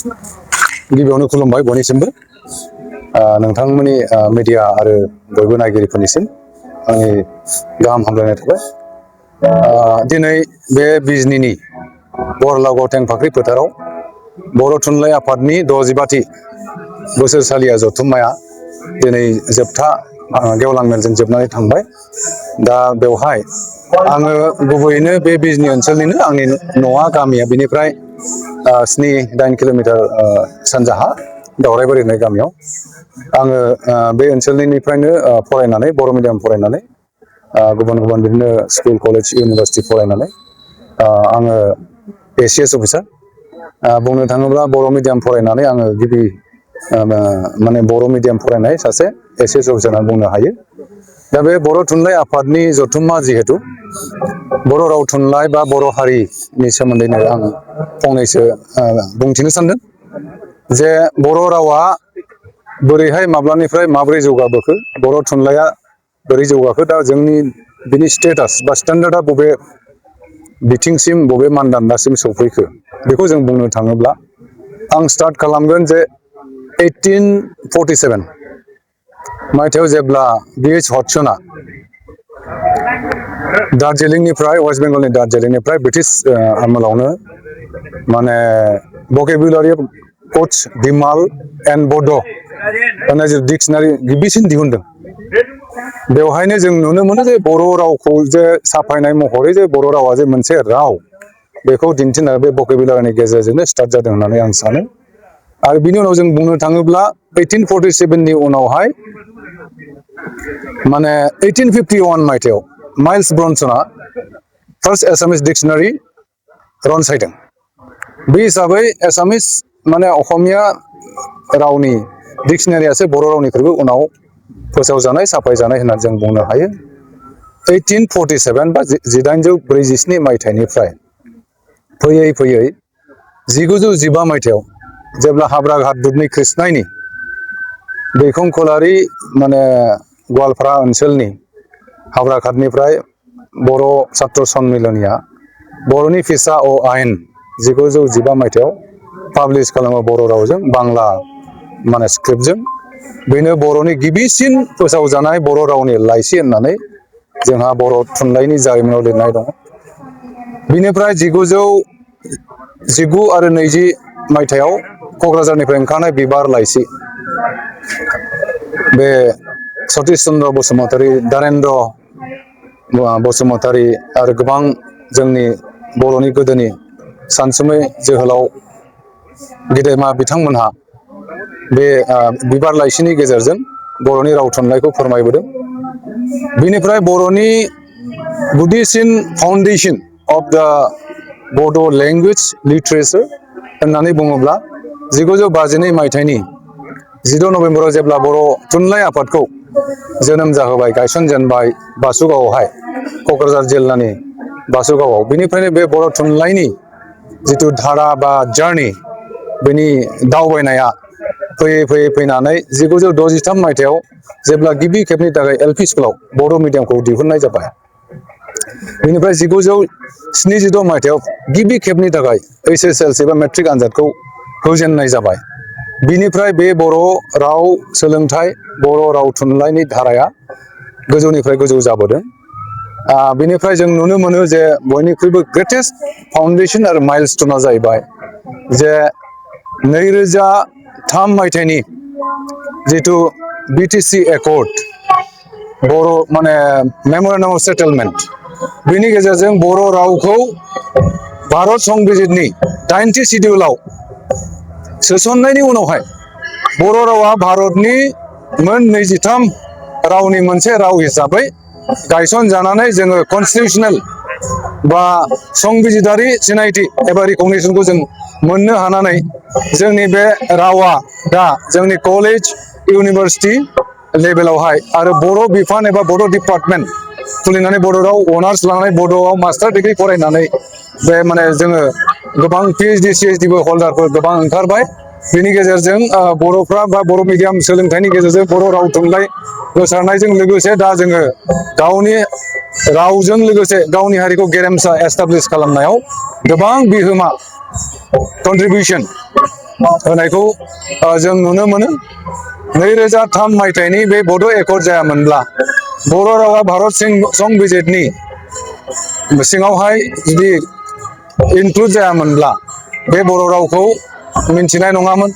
गिबियावनो खुलुमबाय बयनिसिमबो नोंथांमोननि मिडिया आरो बयबो नायगिरिफोरनिसिम आंनि गाहाम हामलायनाय थाबाय। दिनै बे बिजनीनि बरलागाव टेंफाख्रि फोथाराव बर' थुनलाइ आफादनि 65थि बोसोरसालिया जथुम्माया दिनै जोबथा गेवलां मेलजों जोबनानै थांबाय। दा बेवहाय आङो गुबैयैनो बे बिजनी ओनसोलनिनो आंनि न'आ गामिया बेनिफ्राय 7-8 किल'मिटार सानजाहा दावरायबारि होननाय गामियाव आङो बे ओनसोलनिफ्रायनो फरायनानै बर' मिडियाम फरायनानै गुबुन गुबुन बिदिनो स्कुल कलेज इउनिभारसिटि फरायनानै आङो ACS अफिसार बुंनो थाङोब्ला बर' मिडियाम फरायनानै आङो गिबि माने बर' मिडियाम फरायनाय सासे ACS अफिसार होनना बुंनो हायो। दा बे बर' थुनलाइ आफादनि जथुम्मा जिहेतु बर' राव थुनलाइ बा बर' हारिनि सोमोन्दैनो आं फंनैसो बुंथिनो सानदों जे बर' रावा बोरैहाय माब्लानिफ्राय माबोरै जौगाबोखो, बर' थुनलाइया बोरै जौगाखो, दा जोंनि बिनि स्टेटास बा स्टेन्डार्डआ बबे बिथिंसिम बबे मानदान्दासिम सौफैखो बेखौ जों बुंनो थाङोब्ला आं स्टार्ट खालामगोन जे 1847 मायथाइयाव जेब्ला BH हडसनआ दार्जिलिंनिफ्राय वेस्ट बेंगलनि दार्जिलिंनिफ्राय ब्रिटिश आमोलावनो माने भकेबुलारि क'च दिमाल एन्ड बड' होननाय जे डिक्सनारि गिबिसिन दिहुनदों। बेवहायनो जों नुनो मोनो जे बर' रावखौ जे साफायनाय महरै जे बर' रावा जे मोनसे राव बेखौ दिन्थिनाय बे भकेबुलारिनि गेजेरजोंनो स्टार्ट जादों होननानै आं सानो। आरो बिनि उनाव जों बुंनो थाङोब्ला 1847नि उनावहाय माने 1851 मायथाइयाव माइल्स ब्रनसना फार्स्ट एसामिस डिक्सनारि रनसायदों। बे हिसाबै एसामिस माने असमिया रावनि डिक्सनारियासो बर' रावनिख्रुइबो उनाव फोसावजानाय साफायजानाय होनना जों बुंनो हायो। 1847 बा 1847 मायथाइनिफ्राय फैयै फैयै 1915 मायथाइयाव जेब्ला हाब्राघाट दुधनि कृष्णाइनि दैखंखलारि माने गवालपारा ओनसोलनि हाब्राघाटनिफ्राय बर' सात्र सन्मिलनिया बर'नि फिसा आयेन 1915 मायथाइयाव पाब्लिश खालामो बर' रावजों बांला माने स्क्रिप्टजों। बेनो बर'नि गिबिसिन फोसावजानाय बर' रावनि लाइसि होननानै जोंहा बर' थुनलाइनि जारिमिनाव लिरनाय दङ। बिनिफ्राय 1919 आरो 20 मायथाइयाव क'क्राझारनिफ्राय ओंखारनाय बिबार लाइसि, बे सतिश चन्द्र बसुमतारी, दारेन्द्र बसुमतारी आरो गोबां जोंनि बर'नि गोदोनि सानसुमै जोहोलाव गेदेमा बिथांमोनहा बे बिबार लाइसिनि गेजेरजों बर'नि राव थुनलाइखौ फोरमायबोदों। बिनिफ्राय बर'नि गुदिसिन फाउन्डेसन अफ दा बड' लेंगुवेज लिटारेचार होननानै बुङोब्ला 1952 मायथाइनि 10 नभेम्बराव जेब्ला बर' थुनलाइ आफादखौ जोनोम जाहोबाय, गायसनजेनबाय बासुगावआवहाय, क'क्राझार जिल्लानि बासुगावआव, बेनिफ्रायनो बे बर' थुनलाइनि जिथु धारा बा जार्नि बेनि दावबायनाया फैयै फैयै फैनानै 1963 मायथाइयाव जेब्ला गिबि खेबनि थाखाय LP स्कुलाव बर' मिडियामखौ दिहुननाय जाबाय। बेनिफ्राय 1976 मायथाइयाव गिबि खेबनि थाखाय HSLC बा मेट्रिक आनजादखौ होजेननाय जाबाय। बिनिफ्राय बे बर' राव सोलोंथाइ, बर' राव थुनलाइनि धाराया गोजौनिफ्राय गोजौ जाबोदों। बेनिफ्राय जों नुनो मोनो जे बयनिख्रुइबो ग्रेटेस्ट फाउन्डेसन आरो माइलस्टना जाहैबाय जे 2003 मायथाइनि जिथु BTC एकर्ड, बर' माने मेमरेन्डाम अफ सेटेलमेन्ट, बेनि गेजेरजों बर' रावखौ भारत संबिजितनि 8थि सिडिउलाव सोसननायनि उनावहाय बर' रावा भारतनि मोन 23 रावनि मोनसे राव हिसाबै गायसनजानानै जोङो कनस्टिटिउसनेल बा संबिजितारि सिनायथि एबा रिकगनिसनखौ जों मोननो हानानै जोंनि बे रावा दा जोंनि कलेज इउनिभारसिटि लेभेलावहाय आरो बर' बिफान एबा बर' डिपार्टमेन्ट खुलिनानै बर' राव अनार्स लानानै बड'आव मास्टार डिग्रि फरायनानै बे माने जोङो गोबां PhD ChD बो हल्दारफोर गोबां ओंखारबाय। बेनि गेजेरजों बर'फ्रा बा बर' मिडियाम सोलोंथाइनि गेजेरजों बर' राव थुनलाइ गोसारनायजों लोगोसे दा जोङो गावनि रावजों लोगोसे गावनि हारिखौ गेरेमसा एस्टाब्लिस खालामनायाव गोबां बिहोमा कन्ट्रिबिउसन होनायखौ जों नुनो मोनो। 2003 मायथाइनि बे बड' एकर्ड जायामोनब्ला बर' रावा भारत संबिजितनि सिङावहाय जुदि इनक्लुड जायामोनब्ला बे बर' रावखौ मिन्थिनाय नङामोन।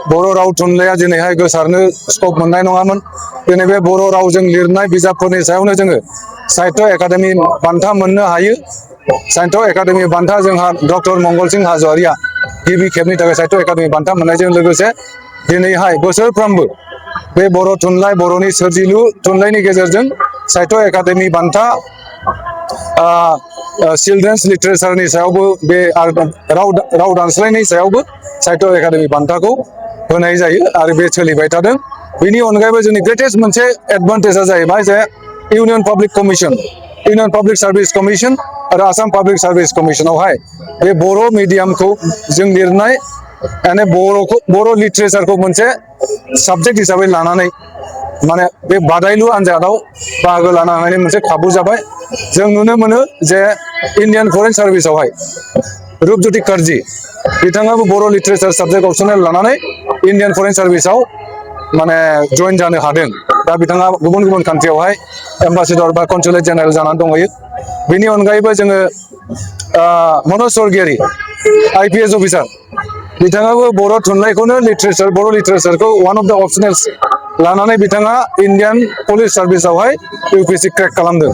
बर' राव थुनलाइया दिनैहाय गोसारनो स्कप मोननाय नङामोन। दिनै बे बर' रावजों लिरनाय बिजाबफोरनि सायावनो जोङो साहित्य एकादेमि बान्था मोननो हायो। साहित्य एकादेमि बान्था जोंहा डक्टर मंगलसिं हाज'वारिया गिबि खेबनि थाखाय साहित्य एकादेमि बान्था मोननायजों लोगोसे दिनैहाय बोसोरफ्रोमबो बे बर' थुनलाइ, बर'नि सोरजिलु थुनलाइनि गेजेरजों साहित्य एकादेमि बान्था, चिलड्रेन्स लिटारेचारनि सायावबो बे राव दानस्लायनायनि सायावबो साहित्य एकादेमि बान्थाखौ होनाय जायो आरो बे सोलिबाय थादों। बेनि अनगायैबो जोंनि ग्रेटेस्ट मोनसे एडभान्टेजआ जाहैबाय जे union public commission, union public service commission आरो आसाम पाब्लिक सार्भिस कमिसनावहाय बे बर' मिडियामखौ जों लिरनाय माने बर' लिटारेचारखौ मोनसे साबजेक्ट हिसाबै लानानै माने बे बादायलु आनजादाव बाहागो लानो हानायनि मोनसे खाबु जाबाय। जों नुनो मोनो जे इण्डियान फरेन सार्भिसावहाय रुपज्योति कार्जि बिथाङाबो बर' लिटारेचार साबजेक्ट अपसनेल लानानै इण्डियान फरेन सार्भिसाव माने जइन जानो हादों। दा बिथाङा गुबुन गुबुन कान्ट्रियावहाय एम्बासेडर बा कनसुलेट जेनेरेल जानानै दंहैयो। बेनि अनगायैबो जोङो मनज स्वरगियारि IPS अफिसार बिथाङाबो बर' थुनलाइखौनो बर' लिटारेचारखौ वान अफ द अपसनेल्स लानानै बिथाङा इण्डियान पुलिस सार्भिसावहाय UPSC क्रेक खालामदों।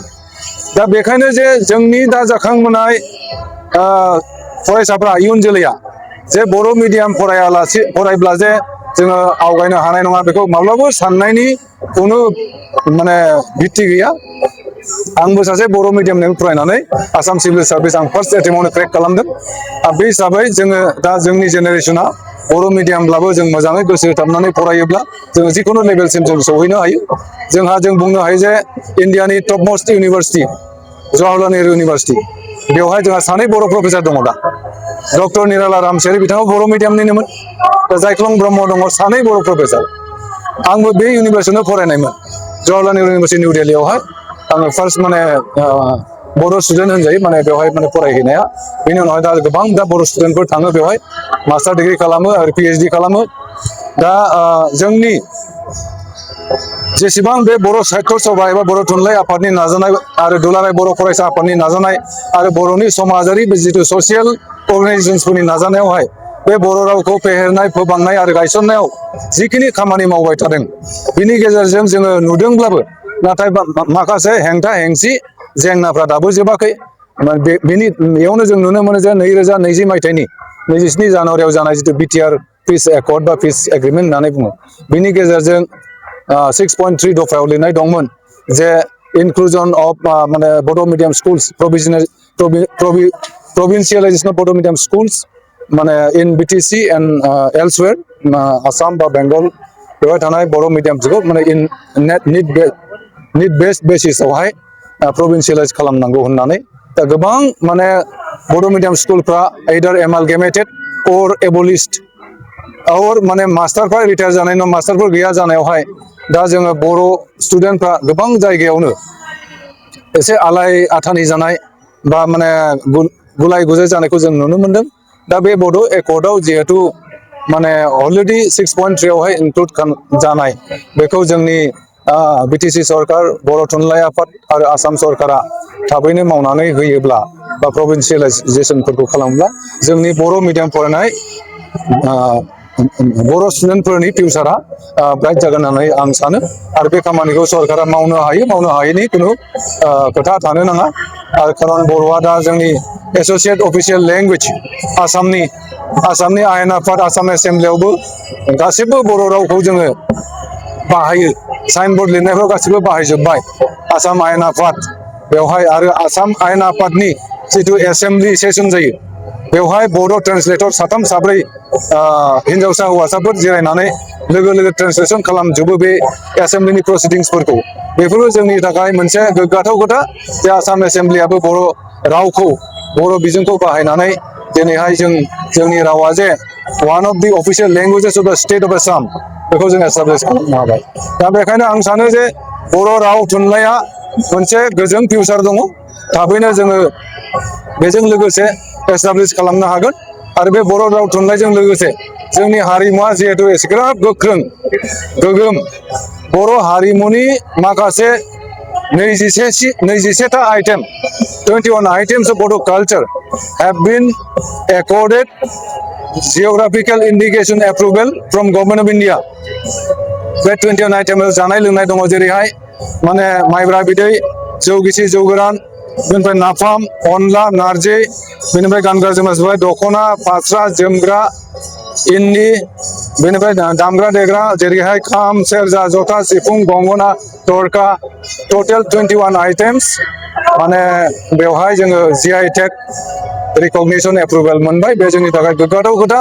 दा बेखायनो जे जोंनि दा जाखांबोनाय फरायसाफ्रा, इयुन जोलैया जे बर' मिडियाम फरायब्ला जे जोङो आवगायनो हानाय नङा बेखौ माब्लाबा साननायनि खुनु माने भित्ति गैया। आंबो सासे बर' मिडियामजों फरायनानै आसाम सिभिल सार्भिस आं फार्स्ट एटेम्पआवनो क्रेक खालामदों। बे हिसाबै जोङो दा जोंनि जेनेरेसना बर' मिडियामब्लाबो जों मोजाङै गोसो होथाबनानै फरायोब्ला जोङो जिखुनु लेभेलसिम जों सहैनो हायो। जों बुंनो हायो जे इण्डियानि top most university Jawaharlal Nehru university, बेवहाय जोंहा सानै बर' प्रफेसार दङ दा। डक्टर निराला रामसियारि बिथाङा बर' मिडियामनिनोमोन। जायख्लं ब्रह्म दङ, सानै बर' प्रफेसार। आंबो बे इउनिभारसिटियावनो फरायनायमोन, जवाहरलाल नेहरू इउनिभारसिटि निउ दिल्लीयावहाय। आङो फार्स्ट माने बर' स्टुडेन्ट होनजायो माने बेवहाय माने फरायहैनाया। बेनि उनावहाय दा गोबां दा बर' स्टुडेन्टफोर थाङो बेवहाय, मास्टार डिग्रि खालामो आरो PhD खालामो। दा जोंनि जेसेबां बे बर' साहित्य सभा एबा बर' थुनलाइ आफादनि नाजानाय आरो दुलाराय बर' फरायसा आफादनि नाजानाय आरो बर'नि समाजारि जिथु ससियेल अर्गानाइजेसनसफोरनि नाजानायावहाय बे बर' रावखौ फेहेरनाय, फोबांनाय आरो गायसननायाव जिखिनि खामानि मावबाय थादों, बिनि गेजेरजों जोङो नुदोंब्लाबो नाथाय माखासे हेंथा हेंसि जेंनाफ्रा दाबो जोबाखै। बेयावनो जों नुनो मोनो जे 2020 मायथाइनि 27 जानुवारियाव जानाय जिथु बिटिआर पिस एकर्ड बा पिस एग्रिमेन्ट होननानै बुङो, बिनि गेजेरजों 6.3 दफायाव लिरनाय दंमोन जे इनक्लुजन अफ माने बड' मिडियाम स्कुल्स, प्रभिन्सियेलाइजेसन अफ बड' मिडियाम स्कुल्स माने इन BTC एन्ड एल्सवेयर, आसाम बा बेंगल बेवहाय थानाय बर' मिडियामफोरखौ माने निड बेस्ड बेसिसावहाय प्रभिन्सियेलाइज खालामनांगौ होननानै। दा गोबां माने बर' मिडियाम स्कुलफ्रा आइदार एमालगेमेटेड अर एबलिस्ड और माने मास्टारफ्रा रिटायार जानाय उनाव मास्टारफोर गैया जानायावहाय दा जोङो बर' स्टुडेन्टफ्रा गोबां जायगायावनो एसे आलाय आथानि जानाय बा माने गुलाय गुजाय जानायखौ जों नुनो मोनदों। दा बे बड' एकर्डआव जिहेतु माने अलरेडि 6.3 आवहाय इनक्लुड जानाय, बेखौ जोंनि BTC सरकार, बर' थुनलाइ आफाद आरो आसाम सरकारा थाबैनो मावनानै होयोब्ला बा प्रभिन्सियेलाइजेसनफोरखौ खालामोब्ला जोंनि बर' मिडियाम फरायनाय बर' स्टुडेन्टफोरनि फिउचारा ब्राइट जागोन होननानै आं सानो। आरो बे खामानिखौ सरकारा मावनो हायो, मावनो हायैनि खुनु खोथा थानो नाङा। आरो खारन बर'आ दा जोंनि एस'सियेट अफिसियेल लेंगुवेज, आसामनि आयेन आफाद, आसाम एसेम्ब्लियावबो गासिबो बर' रावखौ जोङो बाहायो। साइन बर्ड लिरनायफ्राव गासिबो बाहायजोब्बाय आसाम आयेन आफाद बेवहाय। आरो आसाम आयेन आफादनि जिथु एसेम्ब्लि सेसन जायो, बेवहाय बर' ट्रेन्सलेटर साथाम साब्रै हिन्जावसा हौवासाफोर जिरायनानै लोगो लोगो ट्रेन्सलेसन खालामजोबो बे एसेम्ब्लिनि प्रसिडिंसफोरखौ। बेफोरबो जोंनि थाखाय मोनसे गोग्गाथाव खोथा जे आसाम एसेम्ब्लियाबो बर' रावखौ, बर' बिजोंखौ बाहायनानै दिनैहाय जोंनि रावा जे one of the official languages of the state of Assam, बेखौ जों एस्टाब्लिस खालामनो हाबाय। दा बेखायनो आं सानो जे बर' राव थुनलाइया मोनसे गोजों फिउचार दङ। थाबैनो जोङो बेजों लोगोसे एस्टाब्लिस खालामनो हागोन। आरो बे बर' राव थुनलाइजों लोगोसे जोंनि हारिमुवा जिहेतु एसेग्राब गोख्रों गोगोम बर' हारिमुनि माखासे 21टा item 21 items of Bodo culture have been accorded geographical indication approval from Government of India. बे 21 आइटेम जानाय लोंनाय दङ जेरैहाय माने माइब्रा बिदै जौ गिसि जौ गोरान बेनिफ्राय नाफाम अनला नारजि बेनिफ्राय गानग्रा जोमग्रा जोबबाय दख'ना फास्रा जोमग्रा इन्दि बेनिफ्राय दामग्रा देग्रा जेरैहाय खाम सेरजा जथा सिफुं गंगना थरखा टटेल 21 आइटेम्स माने बेवहाय जोङो GI टेग रिकगनिशन एप्रुभेल मोनबाय बे जोंनि थाखाय गोग्गाथाव खोथा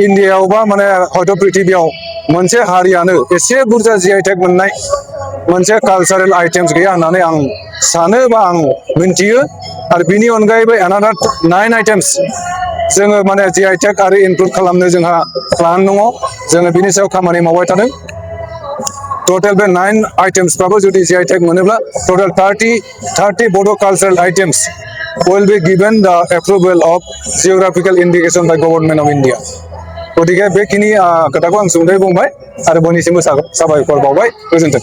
इन्डियायावबा माने हयथ' पृथिबियाव मोनसे हारियानो एसे बुरजा GI टेग मोननाय मोनसे कालचारेल आइटेम्स गैया होननानै आं सानो बा आं मिन्थियो आरो बिनि अनगायैबो एनादार 9 आइटेम्स जोङो माने GI टेग आरो इनक्लुड खालामनो जोंहा प्लान दङ जोङो बिनि सायाव खामानि मावबाय थादों टटेल बे 9 आइटेम्सफ्राबो जुदि GI टेग मोनोब्ला टटेल 30 Bodo cultural items will be given the approval of geographical indication by Government of India. गतिके बेखिनि खोथाखौ आं सुंद'यै बुंबाय आरो बयनिसिमबो साबायखर बावबाय गोजोन्थों।